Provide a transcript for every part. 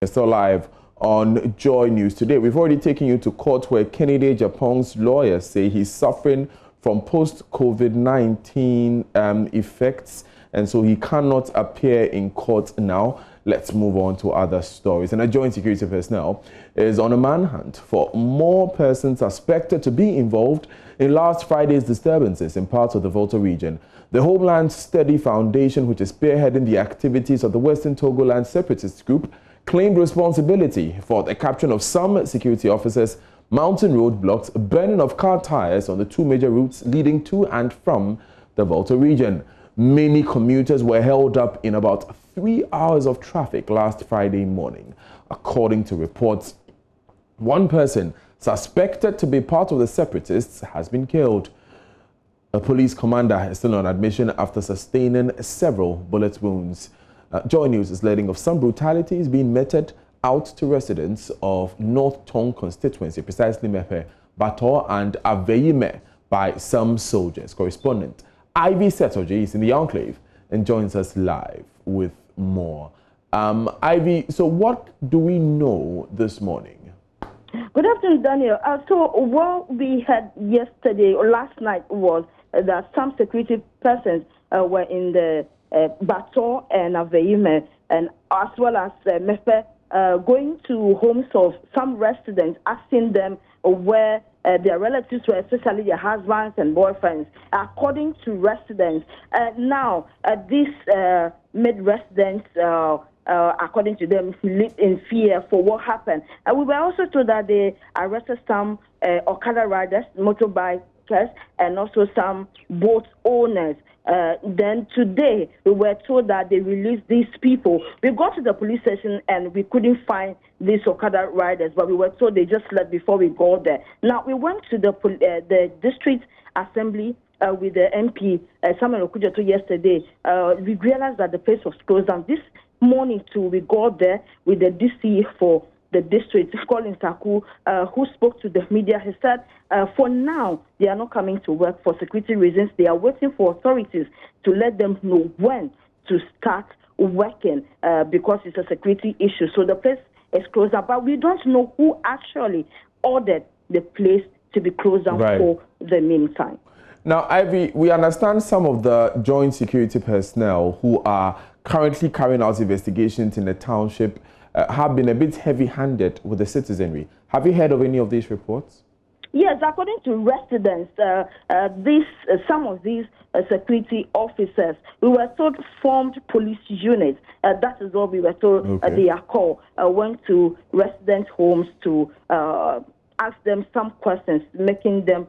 Still live on Joy News today. We've already taken you to court where Kennedy Japan's lawyers say he's suffering from post-COVID-19 effects, and so he cannot appear in court now. Let's move on to other stories. And a joint security personnel is on a manhunt for more persons suspected to be involved in last Friday's disturbances in parts of the Volta region. The Homeland Study Foundation, which is spearheading the activities of the Western Togoland Separatist Group, claimed responsibility for the capture of some security officers, mounting roadblocks, burning of car tires on the two major routes leading to and from the Volta region. Many commuters were held up in about 3 hours of traffic last Friday morning. According to reports, one person suspected to be part of the separatists has been killed. A police commander is still on admission after sustaining several bullet wounds. JoyNews is learning of some brutalities being meted out to residents of North Tong constituency, precisely Mepe, Bator and Aveyime, by some soldiers. Correspondent Ivy Setoji is in the enclave and joins us live with more. Ivy, so what do we know this morning? Good afternoon, Daniel. So what we had yesterday or last night was that some security persons were in the Bator and Aveyime, and as well as Mepe, going to homes of some residents, asking them where their relatives were, especially their husbands and boyfriends. According to residents, now these mid-residents, according to them, live in fear for what happened. We were also told that they arrested some Okada riders, motorbikers, and also some boat owners. Then today, we were told that they released these people. We got to the police station and we couldn't find these Okada riders, but we were told they just left before we got there. Now, we went to the district assembly with the MP, Samuel Okujeto, yesterday. We realized that the place was closed down. This morning, too, we got there with the DC for the district, Colin Saku, who spoke to the media. He said, for now, they are not coming to work for security reasons. They are waiting for authorities to let them know when to start working because it's a security issue. So the place is closed down, but we don't know who actually ordered the place to be closed down for the meantime. Now, Ivy, we understand some of the joint security personnel who are currently carrying out investigations in the township have been a bit heavy-handed with the citizenry. Have you heard of any of these reports? Yes, according to residents, some of these security officers, we were told formed police units. That is what we were told they are called. Went to residents' homes to ask them some questions, making them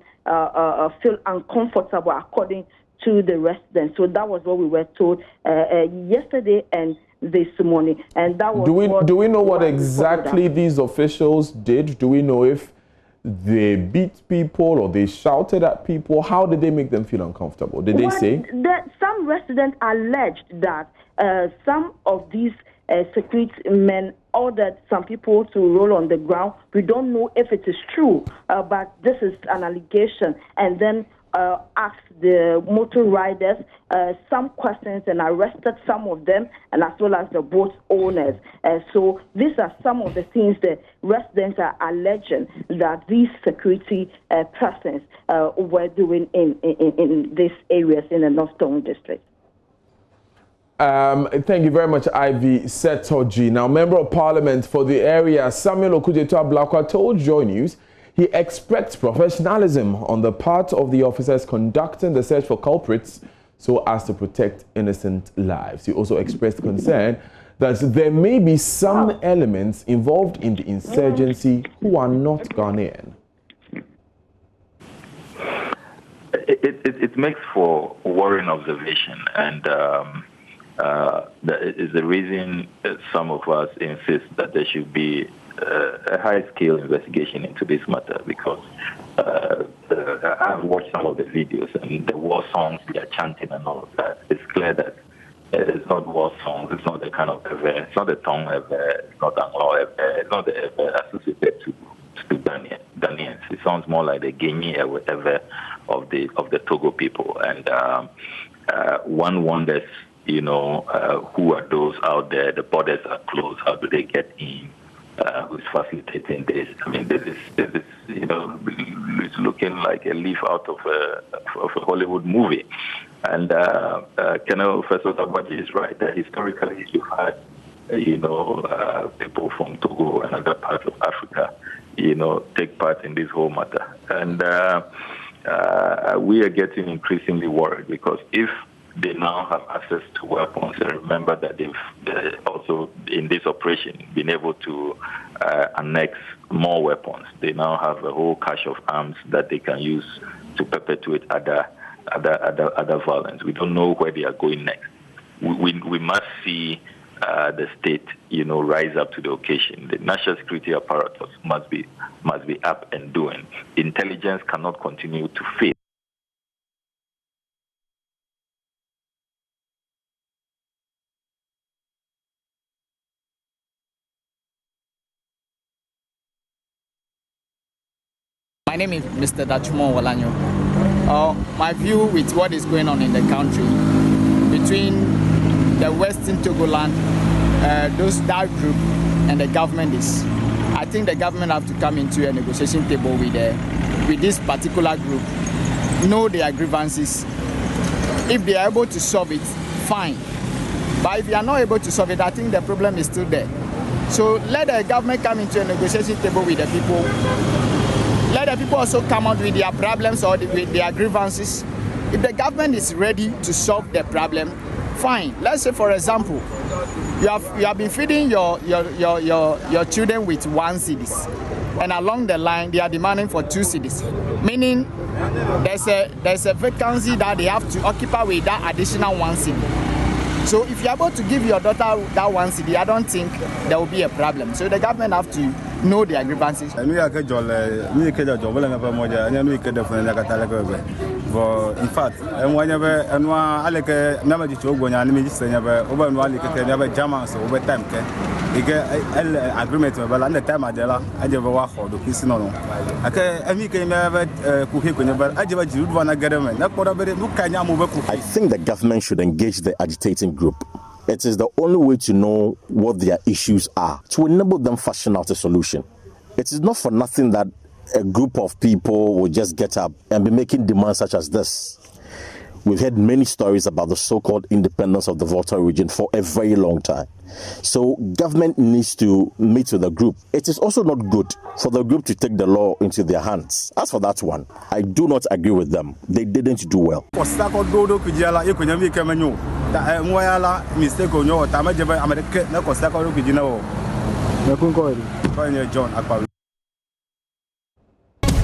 feel uncomfortable according to the residents. So that was what we were told yesterday and this morning. And that was do we know what exactly these officials did? Do we know if they beat people or they shouted at people? How did they make them feel uncomfortable? Did they say? Some residents alleged that some of these security men ordered some people to roll on the ground. We don't know if it is true, but this is an allegation. And then asked the motor riders some questions and arrested some of them, and as well as the boat owners. So these are some of the things the residents are alleging that these security persons were doing in these areas in the North Tong district. Thank you very much, Ivy Setoji. Now, Member of Parliament for the area, Samuel Okujeto Ablakwa, told Joy News he expects professionalism on the part of the officers conducting the search for culprits so as to protect innocent lives. He also expressed concern that there may be some elements involved in the insurgency who are not Ghanaian. It makes for worrying observation, and that is the reason some of us insist that there should be a high-scale investigation into this matter, because I've watched some of the videos and the war songs they are chanting and all of that. It's clear that it's not war songs, it's not the kind of event, it's not the tongue event, it's not Anglo event, it's not the event associated to Ghanaians. It sounds more like the Guinea event of the Togo people. And one wonders, who are those out there? The borders are closed. How do they get in? Who's facilitating this? I mean, this is it's looking like a leaf out of a Hollywood movie. And Colonel Professor Zabaji is right that historically you had, people from Togo and other parts of Africa, take part in this whole matter. And we are getting increasingly worried because if they now have access to weapons, and remember that they've also, in this operation, been able to annex more weapons. They now have a whole cache of arms that they can use to perpetuate other violence. We don't know where they are going next. We must see the state, rise up to the occasion. The national security apparatus must be up and doing. Intelligence cannot continue to fail. My name is Mr. Dachumo Walanyo. My view with what is going on in the country between the Western Togoland, that group, and the government is, I think the government have to come into a negotiation table with this particular group, know their grievances. If they are able to solve it, fine. But if they are not able to solve it, I think the problem is still there. So let the government come into a negotiation table with the people. Let the people also come out with their problems or with their grievances. If the government is ready to solve the problem, fine. Let's say, for example, you have been feeding your children with 1 cedis, and along the line they are demanding for 2 cedis, meaning there's a vacancy that they have to occupy with that additional 1 cedi. So if you're able to give your daughter that 1 cedi, I don't think there will be a problem. So the government have to know their grievances. In fact, I think the government should engage the agitating group. It is the only way to know what their issues are, to enable them fashion out a solution. It is not for nothing that a group of people will just get up and be making demands such as this. We've heard many stories about the so-called independence of the Volta region for a very long time. So government needs to meet with the group. It is also not good for the group to take the law into their hands. As for that one, I do not agree with them. They didn't do well. John